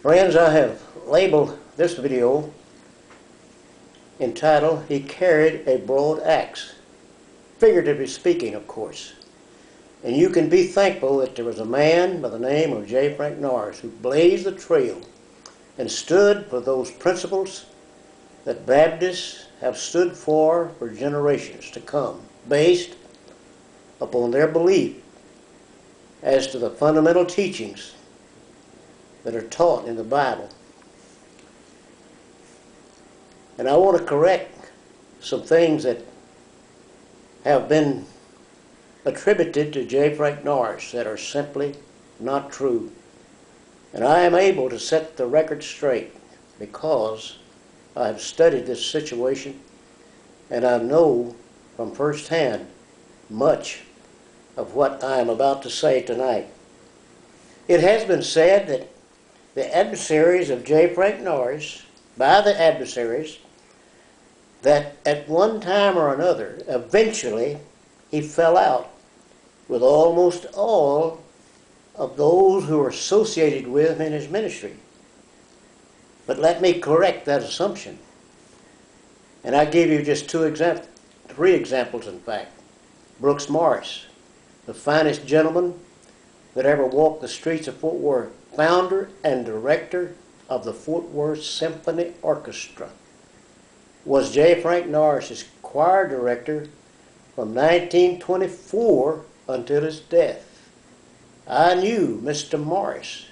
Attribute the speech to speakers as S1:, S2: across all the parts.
S1: Friends, I have labeled this video entitled, "He Carried a Broad Axe," figuratively speaking, of course. And you can be thankful that there was a man by the name of J. Frank Norris who blazed the trail and stood for those principles that Baptists have stood for generations to come, based upon their belief as to the fundamental teachings that are taught in the Bible. And I want to correct some things that have been attributed to J. Frank Norris that are simply not true. And I am able to set the record straight because I have studied this situation and I know from firsthand much of what I am about to say tonight. It has been said that the adversaries of J. Frank Norris, by the adversaries, that at one time or another, eventually, he fell out with almost all of those who were associated with him in his ministry. But let me correct that assumption. And I give you just three examples, in fact. Brooks Morris, the finest gentleman that ever walked the streets of Fort Worth, founder and director of the Fort Worth Symphony Orchestra, was J. Frank Norris's choir director from 1924 until his death. I knew Mr. Morris,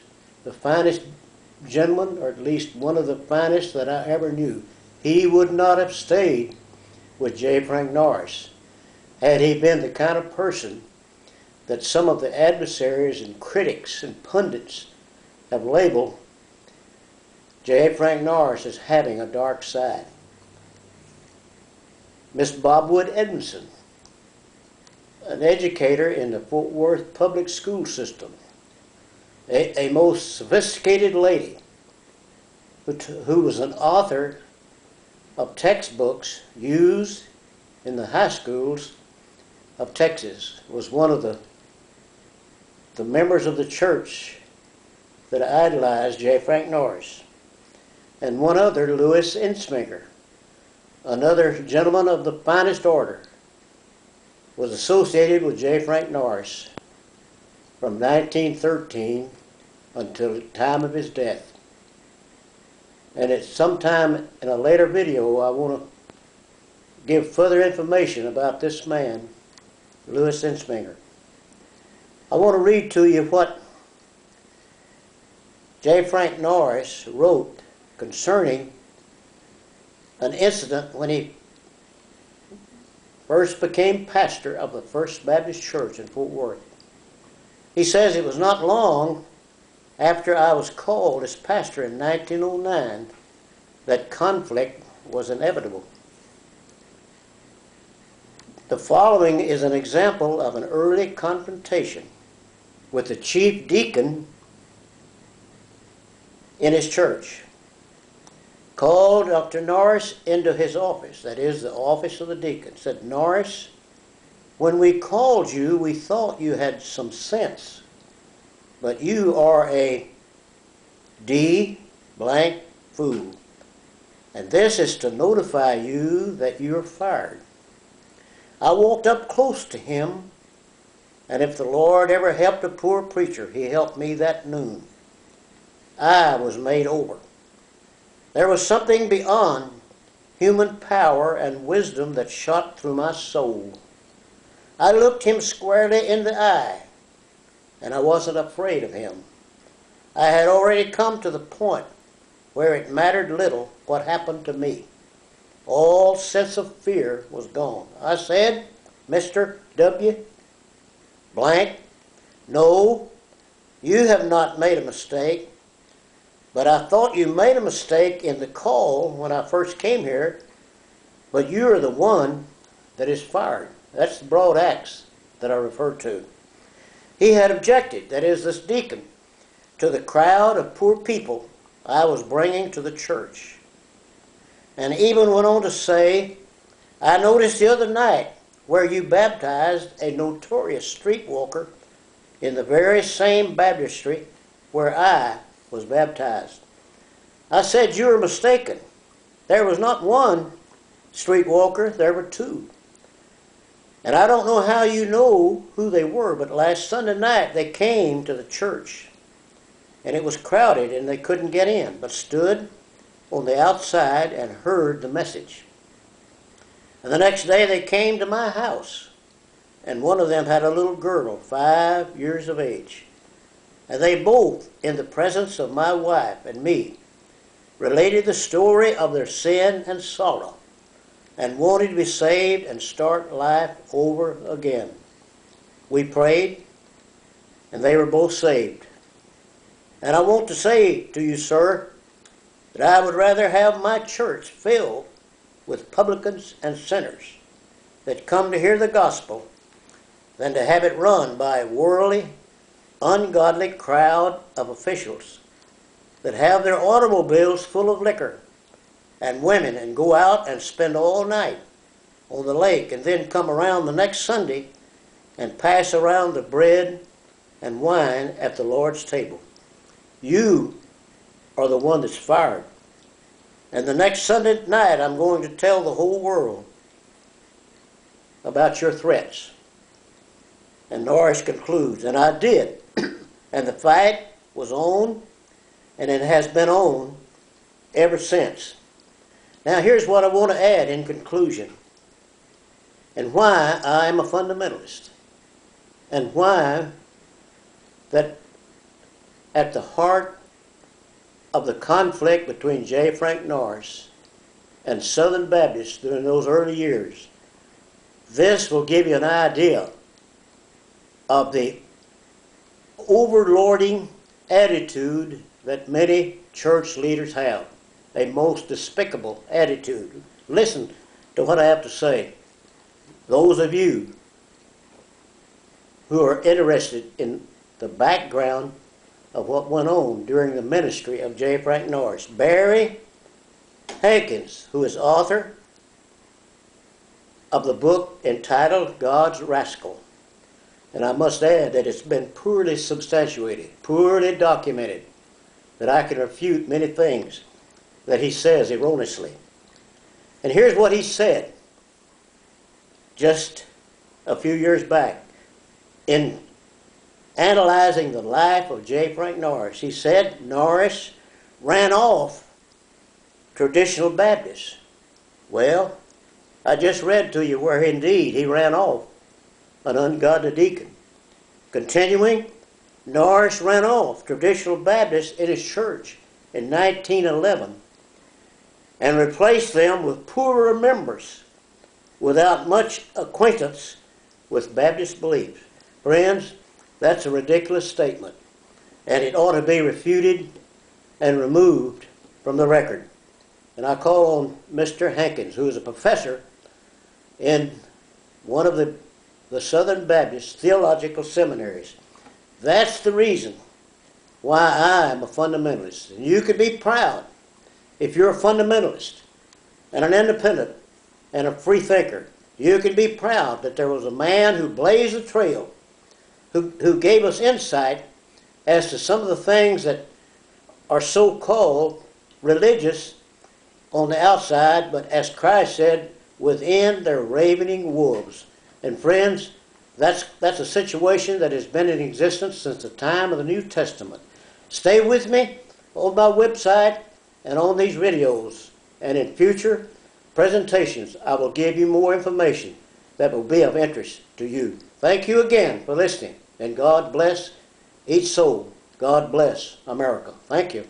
S1: the finest gentleman, or at least one of the finest that I ever knew. He would not have stayed with J. Frank Norris had he been the kind of person that some of the adversaries and critics and pundits have labeled J. Frank Norris as having a dark side. Miss Bobwood Edmondson, an educator in the Fort Worth public school system, a most sophisticated lady who was an author of textbooks used in the high schools of Texas, was one of the members of the church that idolized J. Frank Norris. And one other, Louis Insminger, another gentleman of the finest order, was associated with J. Frank Norris from 1913 until the time of his death. And at some time in a later video, I want to give further information about this man, Louis Insminger. I want to read to you what J. Frank Norris wrote concerning an incident when he first became pastor of the First Baptist Church in Fort Worth. He says, "It was not long after I was called as pastor in 1909 that conflict was inevitable. The following is an example of an early confrontation with the chief deacon in his church. Called Dr. Norris into his office, that is the office of the deacon, said, 'Norris, when we called you, we thought you had some sense, but you are a D blank fool, and this is to notify you that you're fired.' I walked up close to him, and if the Lord ever helped a poor preacher, he helped me that noon. I was made over. There was something beyond human power and wisdom that shot through my soul. I looked him squarely in the eye, and I wasn't afraid of him. I had already come to the point where it mattered little what happened to me. All sense of fear was gone. I said, 'Mr. W. blank, no, you have not made a mistake, but I thought you made a mistake in the call when I first came here, but you're the one that is fired.' That's the broad axe that I referred to. He had objected, that is this deacon, to the crowd of poor people I was bringing to the church, and even went on to say, 'I noticed the other night where you baptized a notorious streetwalker in the very same baptistry where I was baptized. I said, "You are mistaken. There was not one streetwalker, there were two. And I don't know how you know who they were, but last Sunday night they came to the church. And it was crowded and they couldn't get in, but stood on the outside and heard the message. And the next day they came to my house. And one of them had a little girl, 5 years of age. And they both, in the presence of my wife and me, related the story of their sin and sorrow, and wanted to be saved and start life over again. We prayed, and they were both saved. And I want to say to you, sir, that I would rather have my church filled with publicans and sinners that come to hear the gospel than to have it run by a worldly, ungodly crowd of officials that have their automobiles full of liquor and women and go out and spend all night on the lake and then come around the next Sunday and pass around the bread and wine at the Lord's table. You are the one that's fired. And the next Sunday night I'm going to tell the whole world about your threats." And Norris concludes, "And I did. And the fight was on, and it has been on ever since." Now here's what I want to add in conclusion, and why I am a fundamentalist, and why that at the heart of the conflict between J. Frank Norris and Southern Baptists during those early years, this will give you an idea of the overlording attitude that many church leaders have. A most despicable attitude. Listen to what I have to say. Those of you who are interested in the background of what went on during the ministry of J. Frank Norris. Barry Hankins, who is author of the book entitled God's Rascal. And I must add that it's been poorly substantiated, poorly documented, that I can refute many things that he says erroneously. And here's what he said just a few years back in analyzing the life of J. Frank Norris. He said Norris ran off traditional Baptists. Well, I just read to you where indeed he ran off an ungodly deacon. Continuing, Norris ran off traditional Baptists in his church in 1911 and replaced them with poorer members without much acquaintance with Baptist beliefs. Friends, that's a ridiculous statement, and it ought to be refuted and removed from the record. And I call on Mr. Hankins, who is a professor in one of the Southern Baptist theological seminaries. That's the reason why I am a fundamentalist. And you can be proud if you're a fundamentalist and an independent and a free thinker. You can be proud that there was a man who blazed the trail, who gave us insight as to some of the things that are so-called religious on the outside, but as Christ said, within they're ravening wolves. And friends, that's a situation that has been in existence since the time of the New Testament. Stay with me on my website and on these videos, and in future presentations I will give you more information that will be of interest to you. Thank you again for listening, and God bless each soul. God bless America. Thank you.